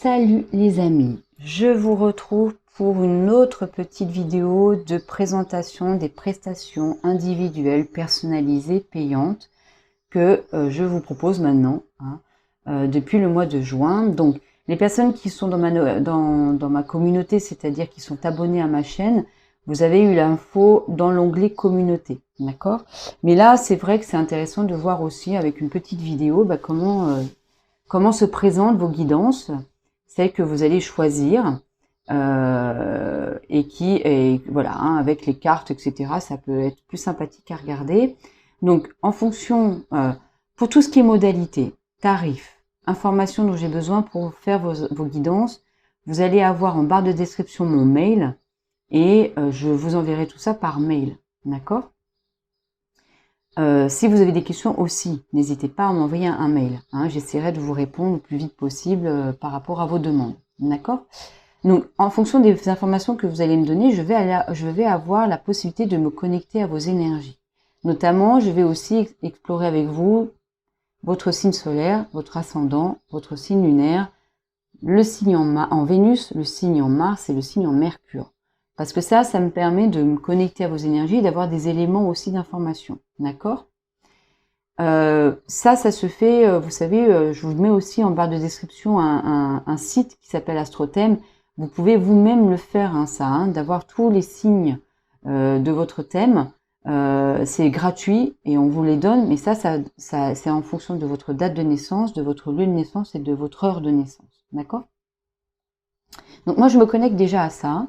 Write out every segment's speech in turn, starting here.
Salut les amis, je vous retrouve pour une autre petite vidéo de présentation des prestations individuelles personnalisées payantes que je vous propose maintenant depuis le mois de juin. Donc les personnes qui sont dans ma communauté, c'est-à-dire qui sont abonnées à ma chaîne, vous avez eu l'info dans l'onglet communauté, d'accord? Mais là c'est vrai que c'est intéressant de voir aussi avec une petite vidéo comment se présentent vos guidances, celles que vous allez choisir, et voilà, avec les cartes, etc. Ça peut être plus sympathique à regarder. Donc, en fonction, pour tout ce qui est modalité, tarifs, informations dont j'ai besoin pour faire vos guidances, vous allez avoir en barre de description mon mail et je vous enverrai tout ça par mail, d'accord ? Si vous avez des questions aussi, n'hésitez pas à m'envoyer un mail. J'essaierai de vous répondre le plus vite possible par rapport à vos demandes. D'accord ? Donc, en fonction des informations que vous allez me donner, je vais avoir la possibilité de me connecter à vos énergies. Notamment, je vais aussi explorer avec vous votre signe solaire, votre ascendant, votre signe lunaire, le signe en Vénus, le signe en Mars et le signe en Mercure. Parce que ça me permet de me connecter à vos énergies et d'avoir des éléments aussi d'information. D'accord ? Ça se fait, vous savez, je vous mets aussi en barre de description un site qui s'appelle Astrothème. Vous pouvez vous-même le faire, d'avoir tous les signes de votre thème. C'est gratuit et on vous les donne, mais ça c'est en fonction de votre date de naissance, de votre lieu de naissance et de votre heure de naissance. D'accord ? Donc moi je me connecte déjà à ça.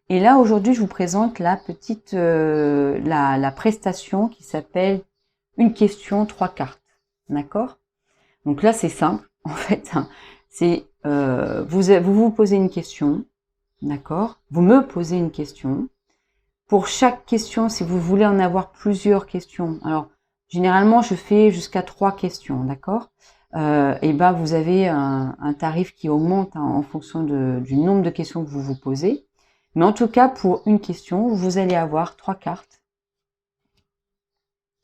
Et là, aujourd'hui, je vous présente la petite, la prestation qui s'appelle une question, 3 cartes. D'accord ? Donc là, c'est simple, en fait. C'est, vous posez une question. D'accord ? Vous me posez une question. Pour chaque question, si vous voulez en avoir plusieurs questions, alors, généralement, je fais jusqu'à 3 questions. D'accord ? Et vous avez un tarif qui augmente en fonction du nombre de questions que vous vous posez. Mais en tout cas, pour une question, vous allez avoir 3 cartes,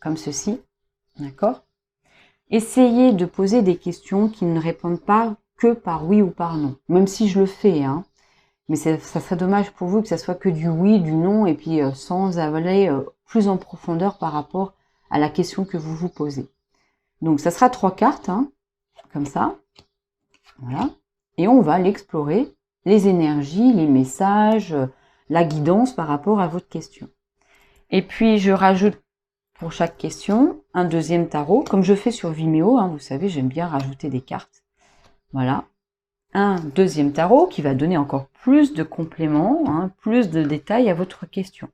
comme ceci, d'accord ? Essayez de poser des questions qui ne répondent pas que par oui ou par non, même si je le fais, mais ça serait dommage pour vous que ça soit que du oui, du non, et puis sans aller plus en profondeur par rapport à la question que vous vous posez. Donc ça sera 3 cartes, comme ça, voilà, et on va l'explorer, les énergies, les messages, la guidance par rapport à votre question. Et puis, je rajoute pour chaque question un deuxième tarot, comme je fais sur Vimeo, vous savez, j'aime bien rajouter des cartes. Voilà, un deuxième tarot qui va donner encore plus de compléments, plus de détails à votre question.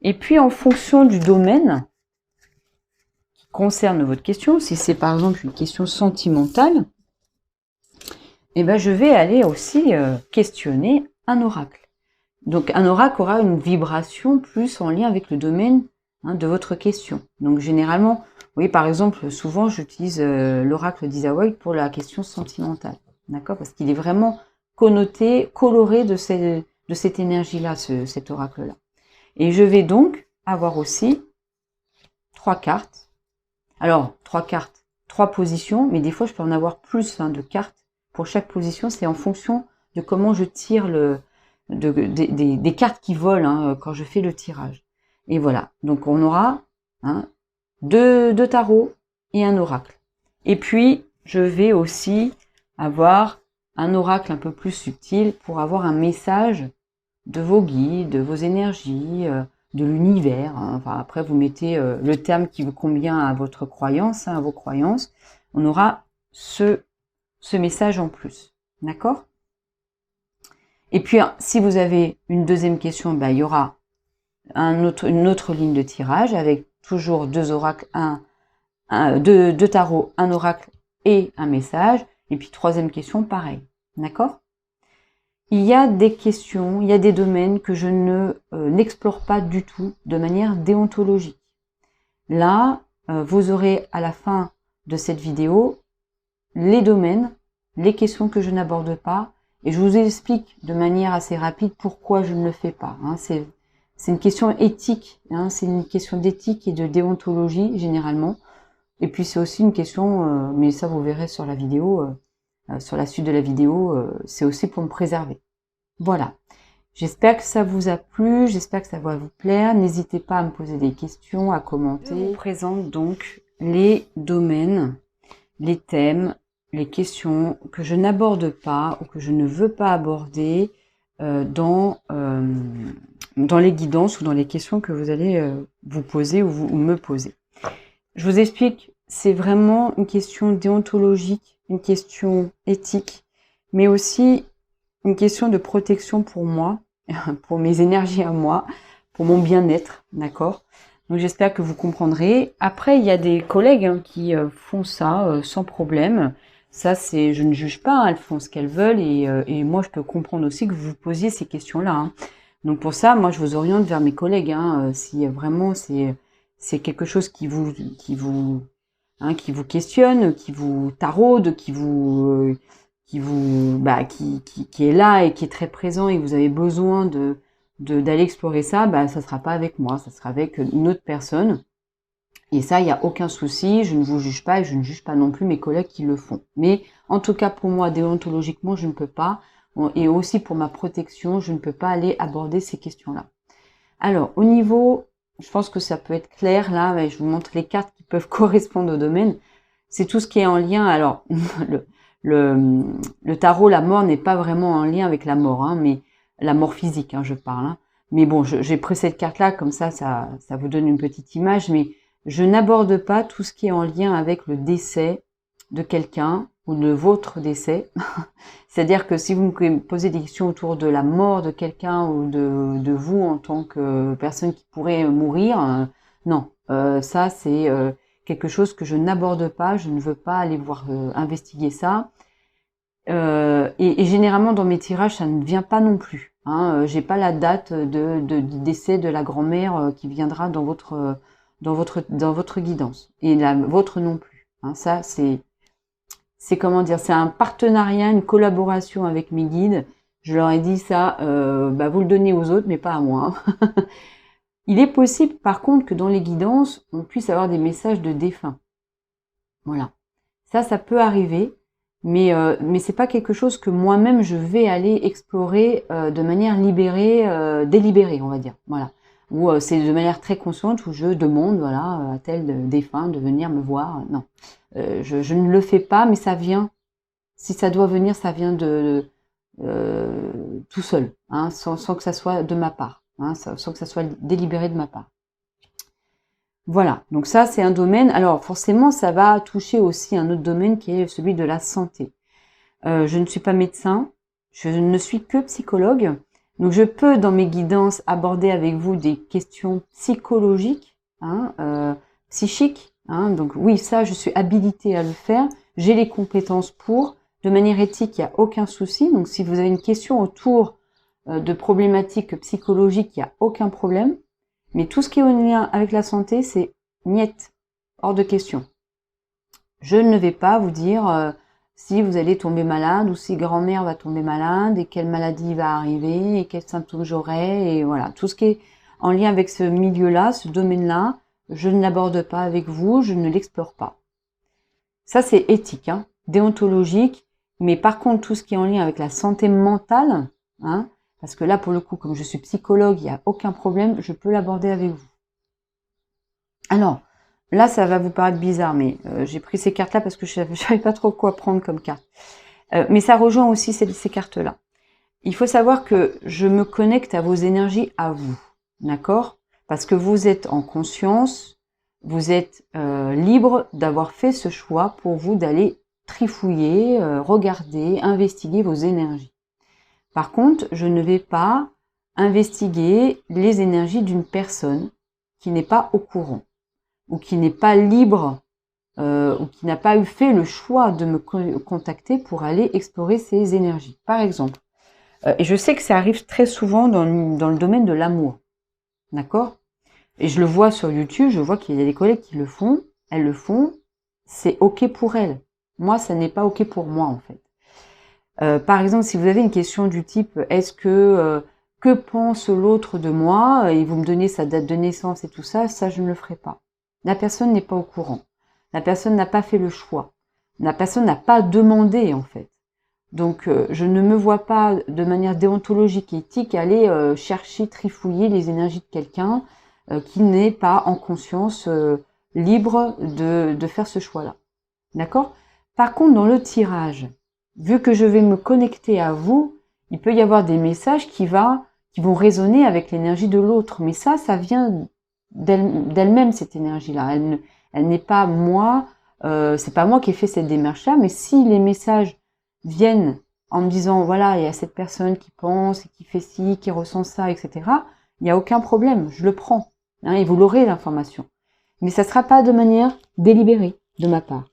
Et puis, en fonction du domaine qui concerne votre question, si c'est par exemple une question sentimentale, je vais aller aussi questionner un oracle. Donc un oracle aura une vibration plus en lien avec le domaine de votre question. Donc généralement, vous voyez par exemple, souvent j'utilise l'oracle d'Isawai pour la question sentimentale. D'accord ? Parce qu'il est vraiment connoté, coloré de cette énergie-là, cet oracle-là. Et je vais donc avoir aussi 3 cartes. Alors, 3 cartes, 3 positions, mais des fois je peux en avoir plus de cartes. Pour chaque position, c'est en fonction de comment je tire des cartes qui volent quand je fais le tirage. Et voilà, donc on aura deux tarots et un oracle. Et puis, je vais aussi avoir un oracle un peu plus subtil pour avoir un message de vos guides, de vos énergies, de l'univers. Enfin, après, vous mettez le terme qui vous convient à votre croyance, à vos croyances. On aura ce message en plus. D'accord ? Et puis, si vous avez une deuxième question, il y aura une autre ligne de tirage avec toujours 2 oracles, deux tarots, un oracle et un message. Et puis, troisième question, pareil. D'accord ? Il y a des questions, il y a des domaines que je n'explore pas du tout de manière déontologique. Là, vous aurez à la fin de cette vidéo les domaines, les questions que je n'aborde pas, et je vous explique de manière assez rapide pourquoi je ne le fais pas. C'est une question éthique, c'est une question d'éthique et de déontologie généralement. Et puis c'est aussi une question, mais ça vous verrez sur la vidéo, sur la suite de la vidéo, c'est aussi pour me préserver. Voilà. J'espère que ça vous a plu, j'espère que ça va vous plaire. N'hésitez pas à me poser des questions, à commenter. Je vous présente donc les domaines, les thèmes, les questions que je n'aborde pas ou que je ne veux pas aborder dans les guidances ou dans les questions que vous allez vous poser ou me poser. Je vous explique, c'est vraiment une question déontologique, une question éthique, mais aussi une question de protection pour moi, pour mes énergies à moi, pour mon bien-être, d'accord? Donc j'espère que vous comprendrez. Après, il y a des collègues qui font ça sans problème. Ça, c'est, je ne juge pas, elles font ce qu'elles veulent et moi, je peux comprendre aussi que vous vous posiez ces questions-là. Donc pour ça, moi, je vous oriente vers mes collègues. Si vraiment c'est quelque chose qui vous questionne, qui vous taraude, qui est là et qui est très présent et que vous avez besoin d'aller explorer ça, ça sera pas avec moi, ça sera avec une autre personne. Et ça, il n'y a aucun souci, je ne vous juge pas et je ne juge pas non plus mes collègues qui le font. Mais en tout cas, pour moi, déontologiquement, je ne peux pas. Et aussi pour ma protection, je ne peux pas aller aborder ces questions-là. Alors, au niveau, je pense que ça peut être clair là, je vous montre les cartes qui peuvent correspondre au domaine. C'est tout ce qui est en lien. Alors, le tarot, la mort n'est pas vraiment en lien avec la mort, mais la mort physique, je parle. Mais bon, j'ai pris cette carte-là, comme ça vous donne une petite image, mais je n'aborde pas tout ce qui est en lien avec le décès de quelqu'un ou de votre décès. C'est-à-dire que si vous me posez des questions autour de la mort de quelqu'un ou de vous en tant que personne qui pourrait mourir, non, ça c'est quelque chose que je n'aborde pas, je ne veux pas aller voir investiguer ça. Et généralement dans mes tirages, ça ne vient pas non plus. J'ai pas la date du décès de la grand-mère qui viendra dans votre guidance et la vôtre non plus. Ça c'est comment dire, c'est un partenariat, une collaboration avec mes guides. Je leur ai dit ça, vous le donnez aux autres, mais pas à moi. Il est possible, par contre, que dans les guidances, on puisse avoir des messages de défunts. Voilà. Ça peut arriver, mais c'est pas quelque chose que moi-même je vais aller explorer de manière délibérée, on va dire. Voilà. Ou c'est de manière très consciente où je demande, voilà, à tel défunt de venir me voir. Non. Je ne le fais pas, mais ça vient. Si ça doit venir, ça vient tout seul, sans que ça soit de ma part, sans que ça soit délibéré de ma part. Voilà, donc ça c'est un domaine. Alors forcément, ça va toucher aussi un autre domaine qui est celui de la santé. Je ne suis pas médecin, je ne suis que psychologue. Donc je peux dans mes guidances aborder avec vous des questions psychologiques, psychiques. Donc oui, ça je suis habilitée à le faire. J'ai les compétences pour. De manière éthique, il n'y a aucun souci. Donc si vous avez une question autour de problématiques psychologiques, il n'y a aucun problème. Mais tout ce qui est en lien avec la santé, c'est niet, hors de question. Je ne vais pas vous dire si vous allez tomber malade ou si grand-mère va tomber malade et quelle maladie va arriver et quels symptômes j'aurai. Et voilà, tout ce qui est en lien avec ce milieu-là, ce domaine-là, je ne l'aborde pas avec vous, je ne l'explore pas. Ça, c'est éthique, déontologique. Mais par contre, tout ce qui est en lien avec la santé mentale, parce que là, pour le coup, comme je suis psychologue, il n'y a aucun problème, je peux l'aborder avec vous. Alors, là, ça va vous paraître bizarre, mais j'ai pris ces cartes-là parce que je ne savais pas trop quoi prendre comme carte. Mais ça rejoint aussi ces cartes-là. Il faut savoir que je me connecte à vos énergies à vous, d'accord? Parce que vous êtes en conscience, vous êtes libre d'avoir fait ce choix pour vous d'aller trifouiller, regarder, investiguer vos énergies. Par contre, je ne vais pas investiguer les énergies d'une personne qui n'est pas au courant ou qui n'est pas libre ou qui n'a pas fait le choix de me contacter pour aller explorer ces énergies. Par exemple, et je sais que ça arrive très souvent dans le domaine de l'amour, d'accord? Et je le vois sur YouTube, je vois qu'il y a des collègues qui le font, elles le font, c'est ok pour elles. Moi, ça n'est pas ok pour moi en fait. Par exemple, si vous avez une question du type « Est-ce que pense l'autre de moi ?» et vous me donnez sa date de naissance et tout ça, ça je ne le ferai pas. La personne n'est pas au courant. La personne n'a pas fait le choix. La personne n'a pas demandé en fait. Donc, je ne me vois pas de manière déontologique et éthique aller chercher, trifouiller les énergies de quelqu'un qui n'est pas en conscience libre de faire ce choix-là. D'accord? Par contre, dans le tirage, vu que je vais me connecter à vous, il peut y avoir des messages qui vont résonner avec l'énergie de l'autre. Mais ça vient d'elle-même, cette énergie-là. Elle n'est pas moi, c'est pas moi qui ai fait cette démarche-là, mais si les messages viennent en me disant, voilà, il y a cette personne qui pense, et qui fait ci, qui ressent ça, etc., il n'y a aucun problème, je le prends. Hein, et vous l'aurez, l'information. Mais ça ne sera pas de manière délibérée de ma part.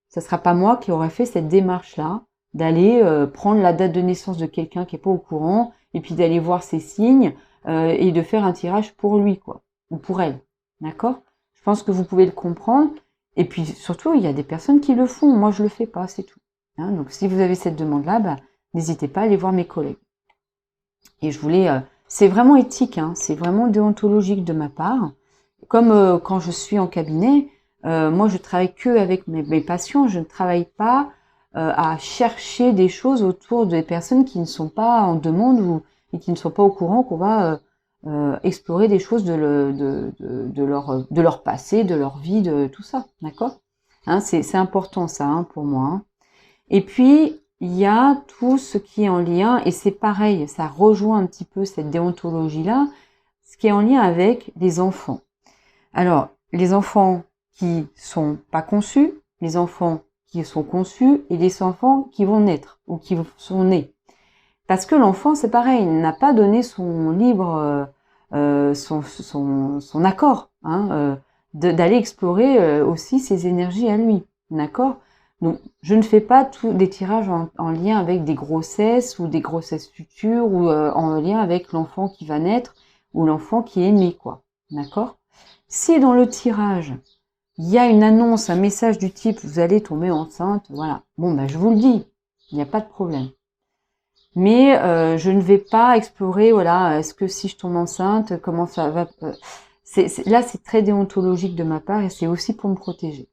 Ça ne sera pas moi qui aurais fait cette démarche-là, d'aller prendre la date de naissance de quelqu'un qui n'est pas au courant, et puis d'aller voir ses signes, et de faire un tirage pour lui, quoi, ou pour elle. D'accord? Je pense que vous pouvez le comprendre. Et puis surtout, il y a des personnes qui le font. Moi, je le fais pas, c'est tout. Hein, donc, si vous avez cette demande-là, bah, n'hésitez pas à aller voir mes collègues. Et je voulais, c'est vraiment éthique, hein, c'est vraiment déontologique de ma part. Comme quand je suis en cabinet, moi, je travaille que avec mes patients. Je ne travaille pas à chercher des choses autour des personnes qui ne sont pas en demande et qui ne sont pas au courant qu'on va explorer des choses de leur passé, de leur vie, de tout ça, d'accord? Hein, c'est important ça, hein, pour moi. Hein. Et puis il y a tout ce qui est en lien, et c'est pareil, ça rejoint un petit peu cette déontologie-là, ce qui est en lien avec les enfants. Alors, les enfants qui sont pas conçus, les enfants qui sont conçus et les enfants qui vont naître ou qui sont nés. Parce que l'enfant, c'est pareil, il n'a pas donné son libre, son accord, hein, d'aller explorer aussi ses énergies à lui, d'accord? Donc, je ne fais pas des tirages en lien avec des grossesses ou des grossesses futures ou en lien avec l'enfant qui va naître ou l'enfant qui est né, quoi, d'accord? Si dans le tirage, il y a une annonce, un message du type « vous allez tomber enceinte », voilà, bon, ben, je vous le dis, il n'y a pas de problème. Mais je ne vais pas explorer, voilà, est-ce que si je tombe enceinte, comment ça va... là, c'est très déontologique de ma part et c'est aussi pour me protéger.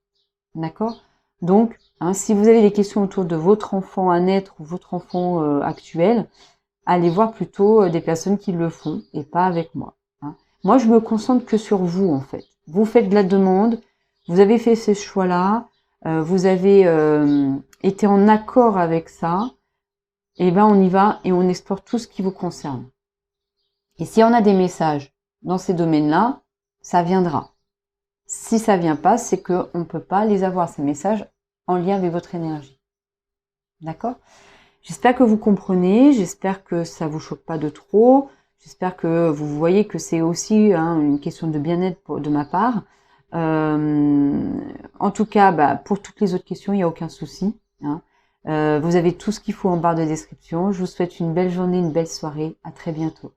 D'accord? Donc, hein, si vous avez des questions autour de votre enfant à naître ou votre enfant actuel, allez voir plutôt des personnes qui le font et pas avec moi. Hein. Moi, je me concentre que sur vous, en fait. Vous faites de la demande, vous avez fait ce choix-là, vous avez été en accord avec ça, et ben on y va et on explore tout ce qui vous concerne. Et si on a des messages dans ces domaines-là, ça viendra. Si ça vient pas, c'est qu'on ne peut pas les avoir, ces messages, en lien avec votre énergie. D'accord? J'espère que vous comprenez, j'espère que ça vous choque pas de trop, j'espère que vous voyez que c'est aussi une question de bien-être de ma part. En tout cas, bah, pour toutes les autres questions, il n'y a aucun souci. Hein. Vous avez tout ce qu'il faut en barre de description. Je vous souhaite une belle journée, une belle soirée. À très bientôt.